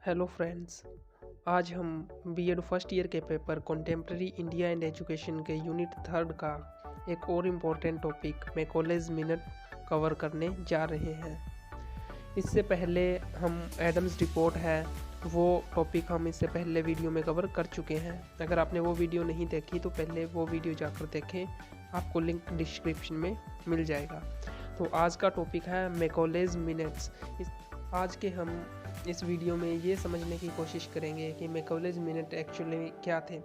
Hello friends. आज हम BEd first year के paper contemporary India and education के यूनिट थर्ड का एक और इम्पोर्टेंट टॉपिक मैकॉलेज मिनट कवर करने जा रहे हैं। इससे पहले हम एडम्स रिपोर्ट है वो टॉपिक हम इससे पहले वीडियो में कवर कर चुके हैं। अगर आपने वो वीडियो नहीं देखी तो पहले वो वीडियो जाकर देखें, आपको लिंक डिस्क्रिप्शन में मिल जाएगा। तो आज का टॉपिक है मैकॉलेज मिनट्स। आज के हम इस वीडियो में ये समझने की कोशिश करेंगे कि मैकॉलेज मिनट एक्चुअली क्या थे।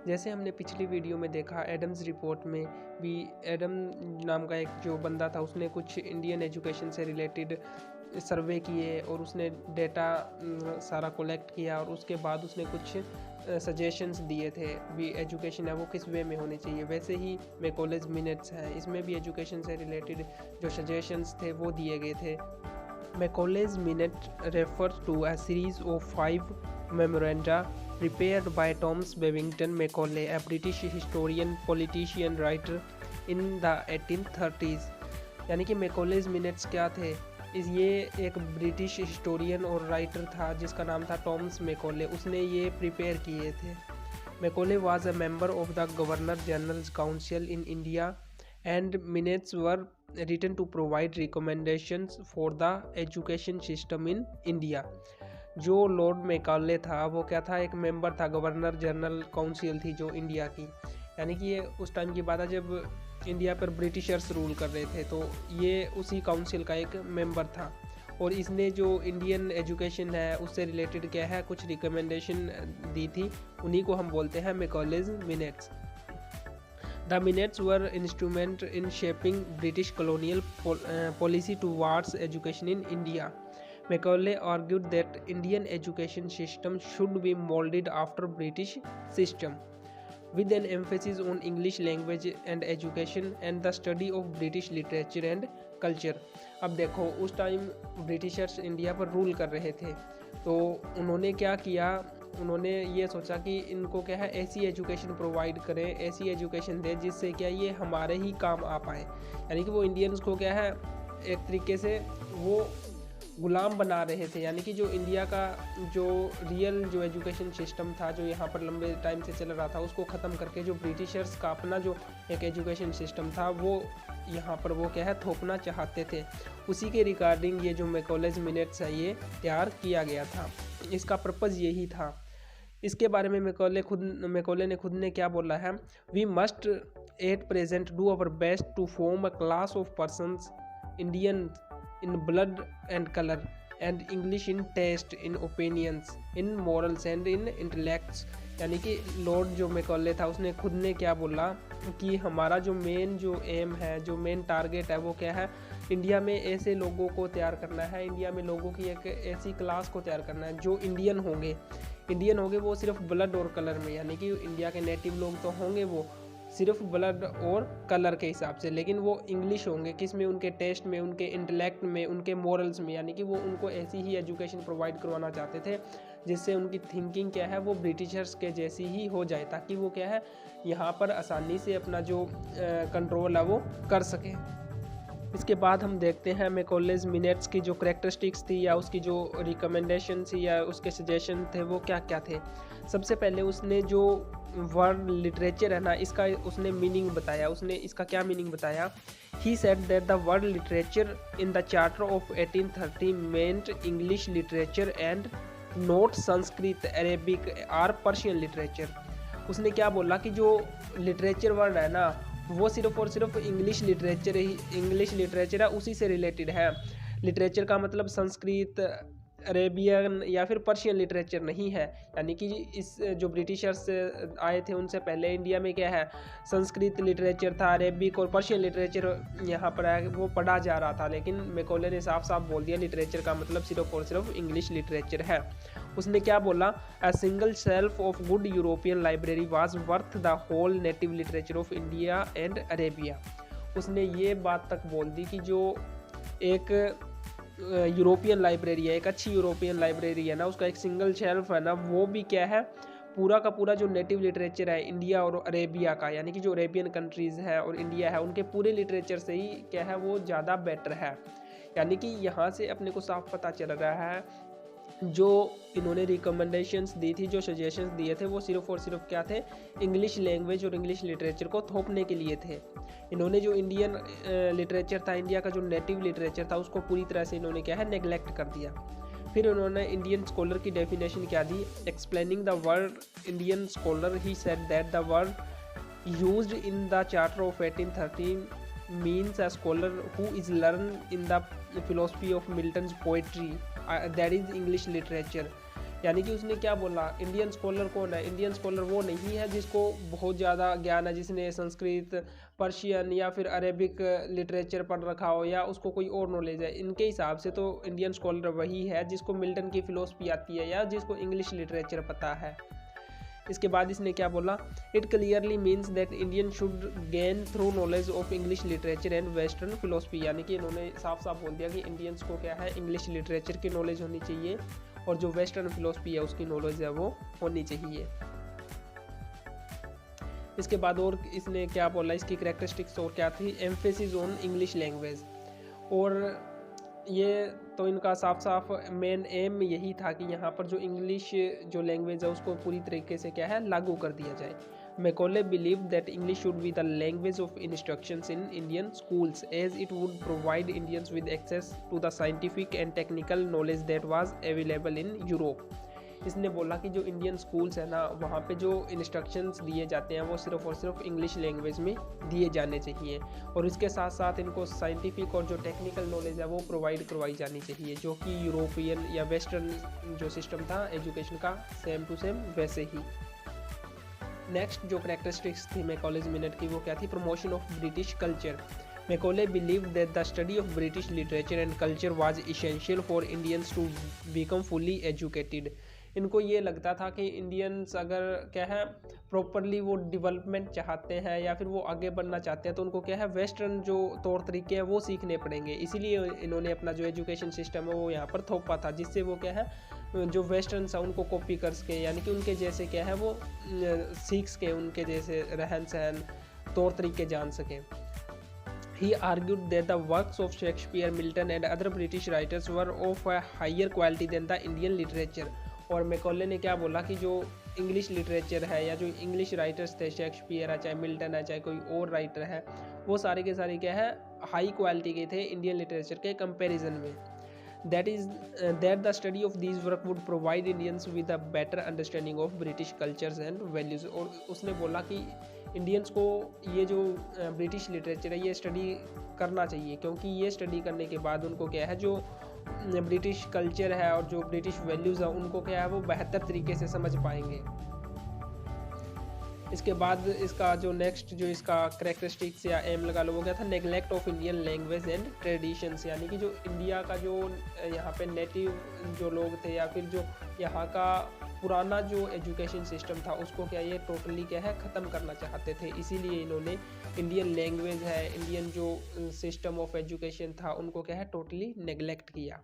जैसे हमने पिछली वीडियो में देखा, एडम्स रिपोर्ट में भी एडम नाम का एक जो बंदा था उसने कुछ इंडियन एजुकेशन से रिलेटेड सर्वे किए और उसने डेटा सारा कलेक्ट किया और उसके बाद उसने कुछ सजेशंस दिए थे भी एजुकेशन है वो किस वे में होनी चाहिए। वैसे ही मैकॉलेज मिनट्स है, इसमें भी एजुकेशन से रिलेटेड जो सजेशंस थे वो दिए गए थे। Macaulay's Minute refers to a series of 5 memoranda prepared by Thomas Babington Macaulay, a British historian, politician, writer in the 1830s। यानी कि मैकॉलेज मिनट्स क्या थे? ये एक ब्रिटिश हिस्टोरियन और राइटर था जिसका नाम था टॉमस मैकॉले, उसने ये प्रिपेयर किए थे। Macaulay was a member of the governor generals council in India and minutes were written to provide recommendations for the education system in India। जो लॉर्ड मैकॉले था वो क्या था, एक मेंबर था, गवर्नर जनरल काउंसिल थी जो इंडिया की। यानी कि ये उस टाइम की बात है जब इंडिया पर ब्रिटिशर्स रूल कर रहे थे, तो ये उसी काउंसिल का एक मेंबर था और इसने जो इंडियन एजुकेशन है उससे रिलेटेड क्या है कुछ रिकमेंडेशन दी थी, उन्हीं को हम बोलते हैं मैकॉलेज minutes. The minutes were instrument in shaping British colonial policy towards education in India। Macaulay argued that Indian education system should be molded after British system, with an emphasis on English language and education and the study of British literature and culture। अब देखो उस time Britishers India पर rule कर रहे थे, तो उन्होंने क्या किया, उन्होंने ये सोचा कि इनको क्या है ऐसी एजुकेशन प्रोवाइड करें, ऐसी एजुकेशन दें जिससे क्या ये हमारे ही काम आ पाए। यानी कि वो इंडियंस को क्या है एक तरीके से वो गुलाम बना रहे थे। यानी कि जो इंडिया का जो रियल जो एजुकेशन सिस्टम था जो यहाँ पर लंबे टाइम से चल रहा था उसको ख़त्म करके जो ब्रिटिशर्स का अपना जो एक एजुकेशन सिस्टम था वो यहाँ पर वो क्या है थोपना चाहते थे। उसी के रिगार्डिंग ये जो मैकॉलेज मिनट्स है ये तैयार किया गया था, इसका पर्पज़ यही था। इसके बारे में मैकॉले ने खुद ने क्या बोला है, we must at present do our best to form a class of persons Indian in blood and colour and English in taste, in opinions, in morals and in intellects. यानी कि लॉर्ड जो Macaulay था उसने खुद ने क्या बोला कि हमारा जो मेन जो एम है, जो मेन टारगेट है वो क्या है, इंडिया में ऐसे लोगों को तैयार करना है, इंडिया में लोगों की एक ऐसी क्लास को तैयार करना है जो इंडियन होंगे वो सिर्फ ब्लड और कलर में। यानी कि इंडिया के नेटिव लोग तो होंगे वो सिर्फ ब्लड और कलर के हिसाब से, लेकिन वो इंग्लिश होंगे किस में, उनके टेस्ट में, उनके इंटेलेक्ट में, उनके मॉरल्स में। यानी कि वो उनको ऐसी ही एजुकेशन प्रोवाइड करवाना चाहते थे जिससे उनकी थिंकिंग क्या है वो ब्रिटिशर्स के जैसी ही हो जाए, ताकि वो क्या है यहाँ पर आसानी से अपना जो कंट्रोल है वो कर सके। इसके बाद हम देखते हैं मैकॉलेज मिनट्स की जो करैक्टरिस्टिक्स थी या उसकी जो रिकमेंडेशन थी या उसके सजेशन थे वो क्या क्या थे। सबसे पहले उसने जो वर्ड लिटरेचर है ना, इसका उसने मीनिंग बताया। उसने इसका क्या मीनिंग बताया, ही said that the word literature in the charter of 1830 meant English literature and not Sanskrit, Arabic और पर्शियन लिटरेचर। उसने क्या बोला कि जो लिटरेचर वर्ड है ना वो सिर्फ और सिर्फ इंग्लिश लिटरेचर है, उसी से रिलेटेड है। लिटरेचर का मतलब संस्कृत, अरेबियन या फिर पर्शियन लिटरेचर नहीं है। यानी कि इस जो ब्रिटिशर्स आए थे उनसे पहले इंडिया में क्या है संस्कृत लिटरेचर था, अरेबिक और पर्शियन लिटरेचर यहाँ पर आया वो पढ़ा जा रहा था। लेकिन मैकॉले ने साफ साफ बोल दिया लिटरेचर का मतलब सिर्फ और सिर्फ इंग्लिश लिटरेचर है। उसने क्या बोला, a single shelf of good European library was worth the whole native literature of India and Arabia. उसने ये बात तक बोल दी कि जो एक यूरोपियन लाइब्रेरी है, एक अच्छी यूरोपियन लाइब्रेरी है ना, उसका एक सिंगल शेल्फ है ना, वो भी क्या है पूरा का पूरा जो नेटिव लिटरेचर है इंडिया और अरेबिया का, यानी कि जो अरेबियन कंट्रीज़ है और इंडिया है उनके पूरे लिटरेचर से ही क्या है वो ज़्यादा बेटर है। यानी कि यहाँ से अपने को साफ पता चल रहा है जो इन्होंने रिकमेंडेशंस दी थी, जो सजेशंस दिए थे, वो सिर्फ और सिर्फ क्या थे, इंग्लिश लैंग्वेज और इंग्लिश लिटरेचर को थोपने के लिए थे। इन्होंने जो इंडियन लिटरेचर था, इंडिया का जो नेटिव लिटरेचर था, उसको पूरी तरह से इन्होंने क्या है, नेगलेक्ट कर दिया। फिर उन्होंने इंडियन स्कॉलर की डेफिनेशन क्या दी, explaining the word Indian scholar he said that the word used in the charter of 1813 means a scholar who is learned in the philosophy of Milton's poetry, that is English literature। यानी कि उसने क्या बोला, Indian scholar कौन है, Indian scholar वो नहीं है जिसको बहुत ज़्यादा ज्ञान है, जिसने संस्कृत, पर्शियन या फिर अरेबिक लिटरेचर पढ़ रखा हो, या उसको कोई और नॉलेज है। इनके हिसाब से तो इंडियन स्कॉलर वही है जिसको मिल्टन की फिलोसफी आती है या जिसको इंग्लिश लिटरेचर पता है। इसके बाद इसने क्या बोला, it clearly means that Indian should gain through knowledge of English literature and western philosophy. यानी कि इन्होंने साफ साफ बोल दिया कि इंडियंस को क्या है, इंग्लिश लिटरेचर की नॉलेज होनी चाहिए और जो वेस्टर्न फिलोसफी है उसकी नॉलेज है वो होनी चाहिए। इसके बाद और इसने क्या बोला, इसकी कैरेक्टरिस्टिक्स और क्या थी, एम्फेसिस ऑन इंग्लिश लैंग्वेज। और ये तो इनका साफ साफ मेन एम यही था कि यहाँ पर जो इंग्लिश जो लैंग्वेज है उसको पूरी तरीके से क्या है, लागू कर दिया जाए। Macaulay believe that English should be the language of instructions in Indian schools as it would provide Indians with access to the scientific and technical knowledge that was available in Europe. इसने बोला कि जो Indian schools है ना, वहाँ पे जो instructions दिए जाते हैं वो सिर्फ और सिर्फ इंग्लिश लैंग्वेज में दिए जाने चाहिए, और इसके साथ साथ इनको साइंटिफिक और जो टेक्निकल नॉलेज है वो प्रोवाइड करवाई जानी चाहिए, जो कि यूरोपियन या वेस्टर्न जो सिस्टम था एजुकेशन का, सेम टू सेम वैसे ही। नेक्स्ट जो कैरेक्टरिस्टिक्स थी मैकॉलेज मिनट की, वो क्या थी, promotion of British culture. Macaulay believed that the study of British literature and culture was essential for Indians to become fully educated। इनको ये लगता था कि इंडियंस अगर क्या है प्रॉपरली वो डेवलपमेंट चाहते हैं या फिर वो आगे बढ़ना चाहते हैं, तो उनको क्या है, वेस्टर्न जो तौर तरीके हैं वो सीखने पड़ेंगे। इसीलिए इन्होंने अपना जो एजुकेशन सिस्टम है वो यहाँ पर थोपा था, जिससे वो क्या है, जो वेस्टर्न्स है उनको कॉपी कर सके, यानी कि उनके जैसे क्या है वो सीख सके, उनके जैसे रहन सहन तौर तरीके जान सकें। He argued that the works of Shakespeare, Milton and other British writers were of a higher quality than the Indian literature। और मैकॉले ने क्या बोला कि जो इंग्लिश लिटरेचर है या जो इंग्लिश राइटर्स थे, शेक्सपियर है, चाहे मिल्टन है, चाहे कोई और राइटर है, वो सारे के सारे क्या है, हाई क्वालिटी के थे इंडियन लिटरेचर के कंपैरिजन में। that the study of these work would provide Indians with a better understanding of British cultures and values। और उसने बोला कि इंडियंस को ये जो ब्रिटिश लिटरेचर है ये स्टडी करना चाहिए, क्योंकि ये स्टडी करने के बाद उनको क्या है, जो ब्रिटिश कल्चर है और जो ब्रिटिश वैल्यूज़ है उनको क्या है वो बेहतर तरीके से समझ पाएंगे। इसके बाद इसका जो नेक्स्ट जो इसका कैरेक्टरिस्टिक्स या एम लगा लो, वो क्या था, neglect of Indian language and traditions. यानी कि जो इंडिया का जो यहाँ पे नेटिव जो लोग थे या फिर जो यहाँ का पुराना जो एजुकेशन सिस्टम था उसको क्या ये टोटली क्या है ख़त्म करना चाहते थे। इसीलिए इन्होंने इंडियन लैंग्वेज है, इंडियन जो सिस्टम ऑफ एजुकेशन था उनको क्या है टोटली नेगलेक्ट किया।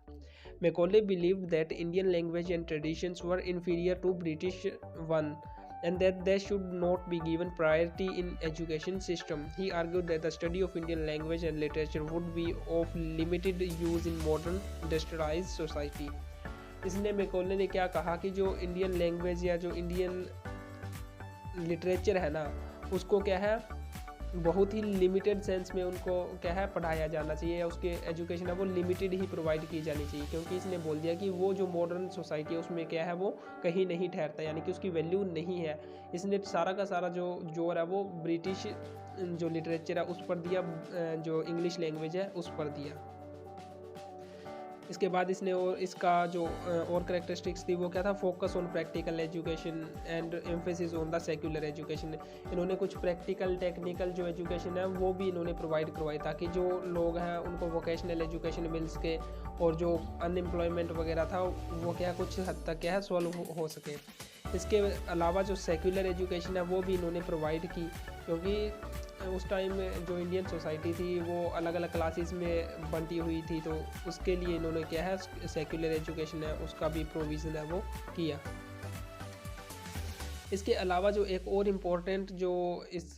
Macaulay believed that Indian language and traditions were inferior to British one and that they should not be given priority in education system। He argued that the study of Indian language and literature would be of limited use in modern industrialized society। इसने Macaulay ने क्या कहा कि जो Indian language या जो Indian literature है ना, उसको क्या है बहुत ही लिमिटेड सेंस में उनको क्या है पढ़ाया जाना चाहिए, या उसके एजुकेशन है वो लिमिटेड ही प्रोवाइड की जानी चाहिए, क्योंकि इसने बोल दिया कि वो जो मॉडर्न सोसाइटी है उसमें क्या है वो कहीं नहीं ठहरता, यानी कि उसकी वैल्यू नहीं है। इसने सारा का सारा जो जोर है वो ब्रिटिश जो लिटरेचर है उस पर दिया, जो इंग्लिश लैंग्वेज है उस पर दिया। इसके बाद इसने और इसका जो और कैरेक्टरिस्टिक्स थी वो क्या था, focus on practical education and emphasis on the secular education. इन्होंने कुछ प्रैक्टिकल टेक्निकल जो एजुकेशन है वो भी इन्होंने प्रोवाइड करवाई ताकि जो लोग हैं उनको वोकेशनल एजुकेशन मिल सके और जो अनएम्प्लॉयमेंट वगैरह था वो क्या कुछ हद तक क्या है सॉल्व हो सके। इसके अलावा जो सेक्युलर एजुकेशन है वो भी इन्होंने प्रोवाइड की, क्योंकि उस टाइम जो इंडियन सोसाइटी थी वो अलग अलग क्लासेस में बंटी हुई थी, तो उसके लिए इन्होंने क्या है सेक्युलर एजुकेशन है उसका भी प्रोविज़न है वो किया। इसके अलावा जो एक और इम्पोर्टेंट जो इस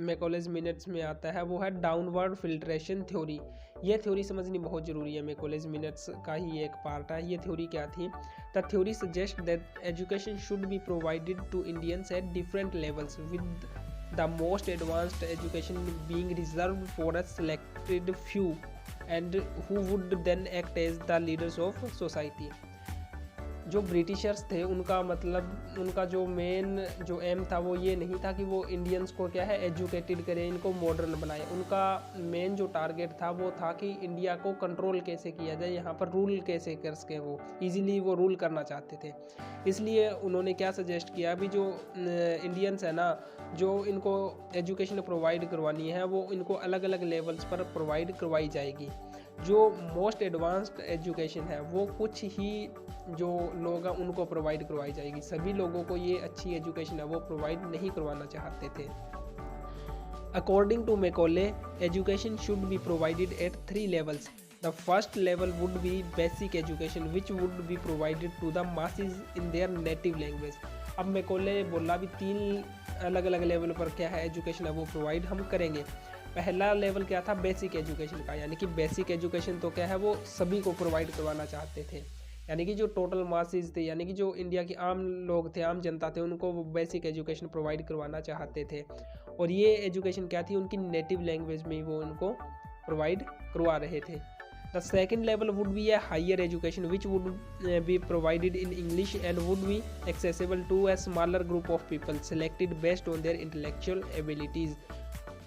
मैकॉलेज मिनट्स में आता है वो है डाउनवर्ड फिल्ट्रेशन थ्योरी। ये थ्योरी समझनी बहुत ज़रूरी है, मैकॉलेज मिनट्स का ही एक पार्ट है। ये थ्योरी क्या थी? The theory suggest that education should be provided to Indians at different levels with the most advanced education being reserved for a selected few and who would then act as the leaders of society. जो Britishers थे उनका मतलब उनका जो main जो M था वो ये नहीं था कि वो इंडियंस को क्या है एजुकेटेड करें, इनको मॉडर्न बनाए। उनका मेन जो टारगेट था वो था कि इंडिया को कंट्रोल कैसे किया जाए, यहाँ पर रूल कैसे कर सके, वो इजीली वो रूल करना चाहते थे। इसलिए उन्होंने क्या सजेस्ट किया, अभी जो इंडियंस है ना, जो इनको एजुकेशन प्रोवाइड करवानी है वो इनको अलग अलग लेवल्स पर प्रोवाइड करवाई जाएगी। जो मोस्ट एडवांस्ड एजुकेशन है वो कुछ ही जो लोग हैं उनको प्रोवाइड करवाई जाएगी। सभी लोगों को ये अच्छी एजुकेशन है वो प्रोवाइड नहीं करवाना चाहते थे। According to Macaulay, education should be provided at 3 levels. The first level would be basic education which would be provided to the masses in their native language. अब मैकॉले बोला भी 3 अलग अलग लेवल पर क्या है एजुकेशन है वो प्रोवाइड हम करेंगे। पहला लेवल क्या था? बेसिक एजुकेशन का, यानी कि बेसिक एजुकेशन तो क्या है वो सभी को प्रोवाइड करवाना चाहते थे, यानी कि जो टोटल मासेस थे, यानी कि जो इंडिया के आम लोग थे, आम जनता थे, उनको वो बेसिक एजुकेशन प्रोवाइड करवाना चाहते थे। और ये एजुकेशन क्या थी? उनकी नेटिव लैंग्वेज में वो उनको प्रोवाइड करवा रहे थे। The second level would be a higher education which would be provided in English and would be accessible to a smaller group of people selected based on their intellectual abilities.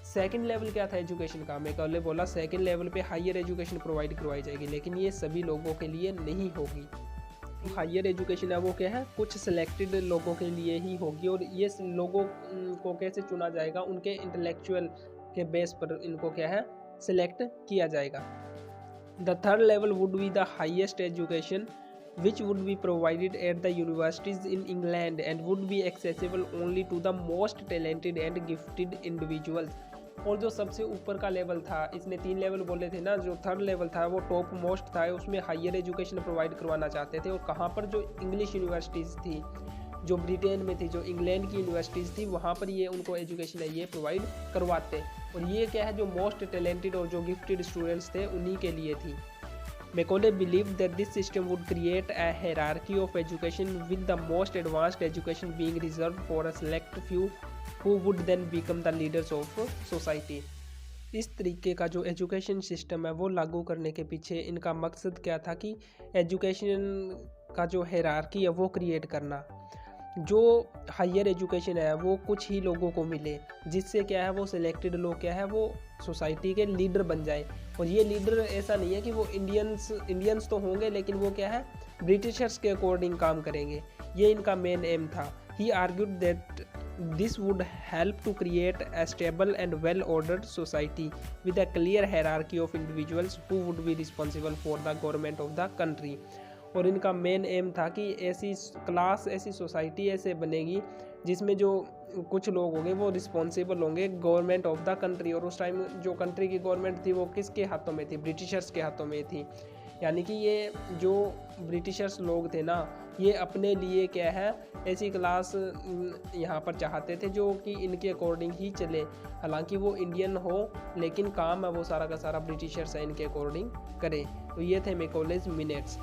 Second level क्या था education का? Macaulay बोला second level पे higher education provide करवाई जाएगी, लेकिन ये सभी लोगों के लिए नहीं होगी। हायर एजुकेशन है वो क्या है? कुछ सिलेक्टेड लोगों के लिए ही होगी। और ये लोगों को कैसे चुना जाएगा? उनके इंटेलेक्चुअल के बेस पर इनको क्या है सिलेक्ट किया जाएगा। The third level would be the highest education which would be provided at the universities in England and would be accessible only to the most talented and gifted individuals। और जो सबसे ऊपर का लेवल था, इसने 3 level बोले थे ना, जो थर्ड लेवल था वो टॉप मोस्ट था, उसमें हायर एजुकेशन प्रोवाइड करवाना चाहते थे। और कहाँ पर? जो इंग्लिश यूनिवर्सिटीज़ थी, जो ब्रिटेन में थी, जो इंग्लैंड की यूनिवर्सिटीज़ थी, वहाँ पर ये उनको एजुकेशन है ये प्रोवाइड करवाते। और ये क्या है? जो मोस्ट टैलेंटेड और जो गिफ्टेड स्टूडेंट्स थे उन्हीं के लिए थी। Macaulay believed that this system would create a hierarchy of education with the most advanced education being reserved for a select few who would then become the leaders of society। इस तरीके का जो education system है वो लागू करने के पीछे इनका मकसद क्या था कि एजुकेशन का जो हायरार्की है वो क्रिएट करना, जो हायर एजुकेशन है वो कुछ ही लोगों को मिले, जिससे क्या है वो सिलेक्टेड लोग क्या है वो सोसाइटी के लीडर बन जाए। और ये लीडर ऐसा नहीं है कि वो इंडियंस तो होंगे, लेकिन वो क्या है ब्रिटिशर्स के अकॉर्डिंग काम करेंगे। ये इनका मेन एम था। He argued that this would help to create a stable and well ordered society with a clear hierarchy of individuals who would be responsible for the government of the country। और इनका main aim था कि ऐसी class, ऐसी society ऐसे बनेगी जिसमें जो कुछ लोग होंगे वो रिस्पॉन्सिबल होंगे गवर्नमेंट ऑफ द कंट्री। और उस टाइम जो कंट्री की गवर्नमेंट थी वो किसके हाथों में थी? ब्रिटिशर्स के हाथों में थी। यानी कि ये जो ब्रिटिशर्स लोग थे ना, ये अपने लिए क्या है ऐसी क्लास यहाँ पर चाहते थे जो कि इनके अकॉर्डिंग ही चले, हालांकि वो इंडियन हो लेकिन काम है वो सारा का सारा ब्रिटिशर्स है इनके अकॉर्डिंग करे। तो ये थे मैकॉलेज मिनट्स।